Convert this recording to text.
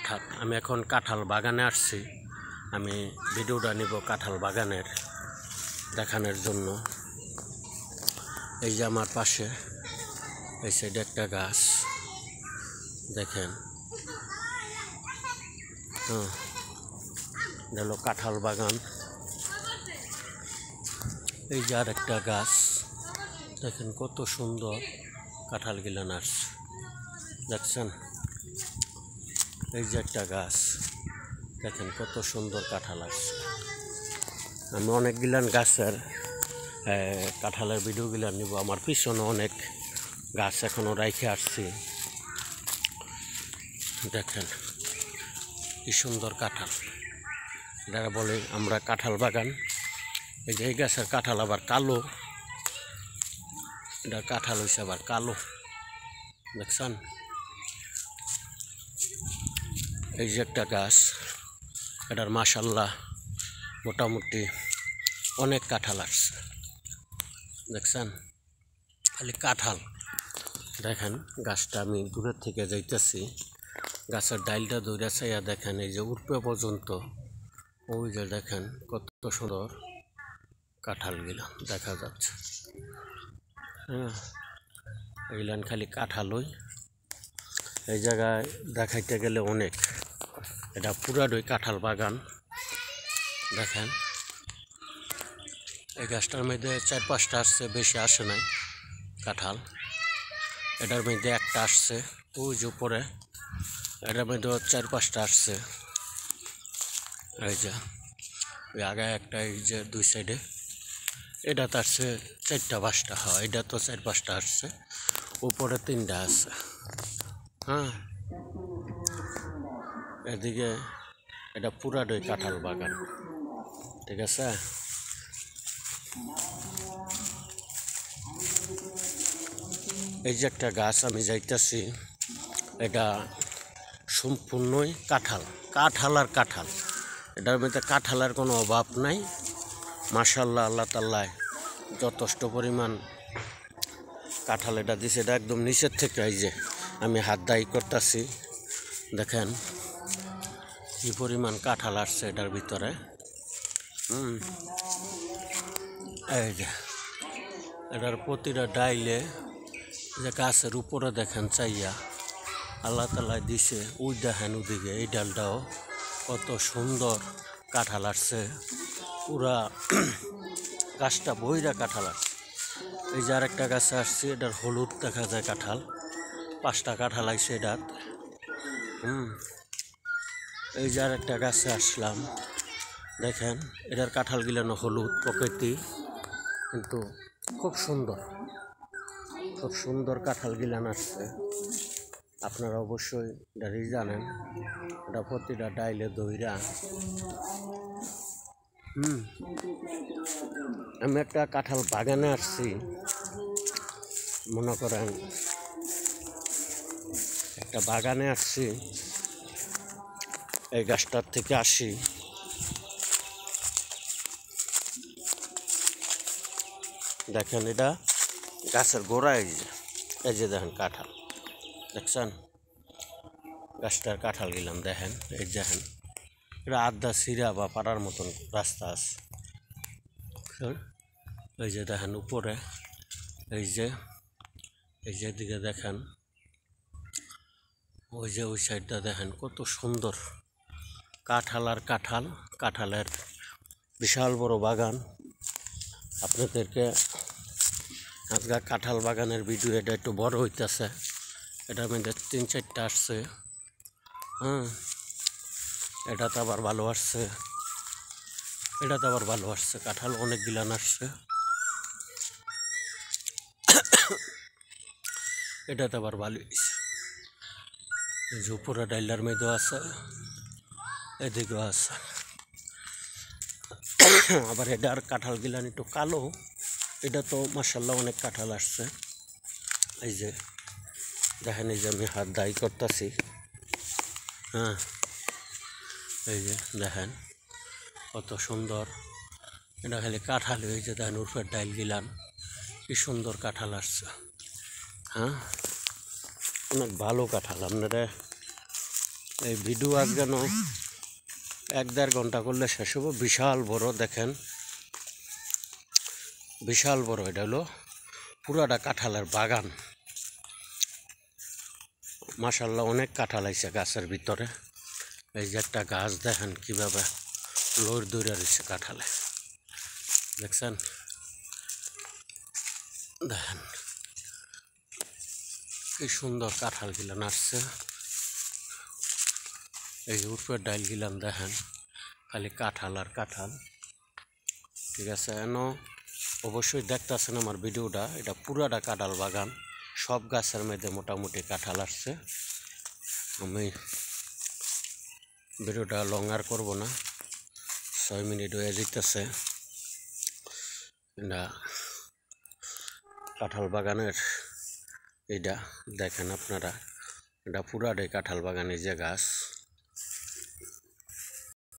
কাঁঠাল। আমি এখন কাঁঠাল বাগানে আসছি। আমি ভিডিওটা নিব কাঁঠাল বাগানের দেখানোর জন্য। এই যে আমার পাশে এই সাইডে একটা গাছ দেখেন, এটা হলো কাঁঠাল বাগান। এই যে আর একটা গাছ দেখেন, কত সুন্দর কাঁঠাল গিলান আসছে, দেখছেন? এই যে একটা গাছ দেখেন, কত সুন্দর কাঁঠাল আসছে। আমি অনেক গিলান গাছের কাঁঠালের ভিডিও গিলান নিব। আমার পিছনে অনেক গাছ এখনও রাইখে আসছি। দেখেন কি সুন্দর কাঁঠাল, যারা বলে আমরা কাঁঠাল বাগান। এই যে এই গাছের কাঁঠাল আবার কালো, এটা কাঁঠাল হয়েছে আবার কালো, দেখছেন? এই যে একটা গাছ, এটার মাশাল্লাহ মোটামুটি অনেক কাঁঠাল আসছে, দেখছেন? খালি কাঁঠাল। দেখেন গাছটা আমি দূরের থেকে যাইতেছি, গাছের ডাইলটা ধরে চাইয়া দেখেন, এই যে উপরে পর্যন্ত ওই যে দেখেন কত সুন্দর কাঁঠালগুলা দেখা যাচ্ছে। এইগুলান খালি কাঁঠালই, এই জায়গায় দেখাইতে গেলে অনেক। এটা পুরাটাই কাঁঠাল বাগান। দেখেন এই গাছটার মধ্যে 4-5টা আসছে, বেশি আসে নাই কাঁঠাল। এটার মধ্যে একটা আসছে, ওই যে উপরে এটার মধ্যে 4-5টা আসছে। এই যে ওই আগে একটা, এই যে দুই সাইডে এটা তো আসছে 4টা-5টা, হয় এটা তো 4-5টা আসছে, উপরে 3টা আছে। এদিকে এটা পুরাটাই কাঁঠাল বাগান, ঠিক আছে? এই যে একটা গাছ আমি যাইতেছি, এটা সম্পূর্ণই কাঁঠাল, কাঁঠাল আর কাঁঠাল। এটার মধ্যে কাঁঠালের কোনো অভাব নাই। মাশাআল্লাহ, আল্লাহ তাআলা যথেষ্ট পরিমাণ কাঁঠাল এটা দিছে। এটা একদম নিচের থেকে, এই যে আমি হাত দায়ী করতেছি, দেখেন কি পরিমাণ কাঁঠাল আসছে এটার ভিতরে। এই যে এটার প্রতিটা ডাইলে যে গাছের উপরে দেখেন চাইয়া আল্লাহ তাআলা দিছে। ওই দেখেন ওদিকে এই ডালটাও কত সুন্দর কাঁঠাল আসছে, পুরা গাছটা বইরা কাঁঠাল আসছে। এই যে আরেকটা গাছে আসছে, এটার হলুদ দেখা যায় কাঁঠাল, 5টা কাঁঠাল আইছে এটার। এই যে আরেকটা গাছে আসলাম, দেখেন এটার কাঁঠাল গিলানো হলুদ প্রকৃতি, কিন্তু খুব সুন্দর, খুব সুন্দর কাঁঠাল গিলান আসছে। আপনারা অবশ্যই এটারই জানেন, এটা প্রতিটা ডাইলে দইরা। আমি একটা কাঁঠাল বাগানে আসছি, মনে করেন একটা বাগানে আসছি, এই গাছটার থেকে আসি, দেখেন এটা গাছের গোড়া, এই যে দেখেন কাঁঠাল, দেখছেন? গাছটার কাঁঠাল গেলাম দেখেন, এই দেখেন এটা আধা সিরা বা পাড়ার মতন রাস্তা আছে। এই যে দেখেন উপরে, এই যে দিকে দেখেন, ওই যে ওই সাইডটা দেখেন কত সুন্দর কাঁঠাল আর কাঁঠাল, কাঁঠালের বিশাল বড় বাগান। আপনাদেরকে আজকে কাঁঠাল বাগানের ভিডিও এটা একটু বড় হইতেছে, এটার মধ্যে 3-4টা আসছে। এটাতে আবার ভালো আসছে, এটাতে আবার ভালো আসছে, কাঁঠাল অনেক গিলান আসছে। এটাতে আবার ভালো হয়েছে। এই যে উপরে ডাইলার মধ্যেও আছে, এদিকেও আছে। আবার এটার কাঁঠাল গিলান একটু কালো, এটা তো মাশাআল্লাহ অনেক কাঁঠাল আসছে। এই যে দেখেন, এই যে আমি হাত দায়ী করতেছি, এই যে দেখেন কত সুন্দর। এটা খালি কাঁঠাল হয়েছে, দেখেন উপরের ডাইল গিলান কি সুন্দর কাঁঠাল আসছে। অনেক ভালো কাঁঠাল। আপনারা এই ভিডিও আজকে এক দেড় ঘন্টা করলে শেষ হবো। বিশাল বড়, দেখেন বিশাল বড়। এটা হলো পুরাটা কাঁঠালের বাগান। মাশাল্লাহ অনেক কাঁঠাল আইছে গাছের ভিতরে। এই যে একটা গাছ দেখেন কিভাবে লোর দৌড়ে রয়েছে কাঁঠালে, দেখছেন? দেখেন কি সুন্দর কাঁঠাল গিলান আসছে। এই যে উপরের ডাইল গিলান দেখেন খালি কাঁঠাল আর কাঁঠাল। ঠিক আছে, অবশ্যই দেখতেছেন আমার ভিডিওটা, এটা পুরাটা কাঁঠাল বাগান। সব গাছের মধ্যে মোটামুটি কাঁঠাল আসছে। আমি ভিডিওটা লং আর করবো না, 6 মিনিট হয়ে যেতেছে। এটা কাঁঠাল বাগানের, এইটা দেখেন আপনারা, এটা পুরাটাই কাঁঠাল বাগানের যে গাছ।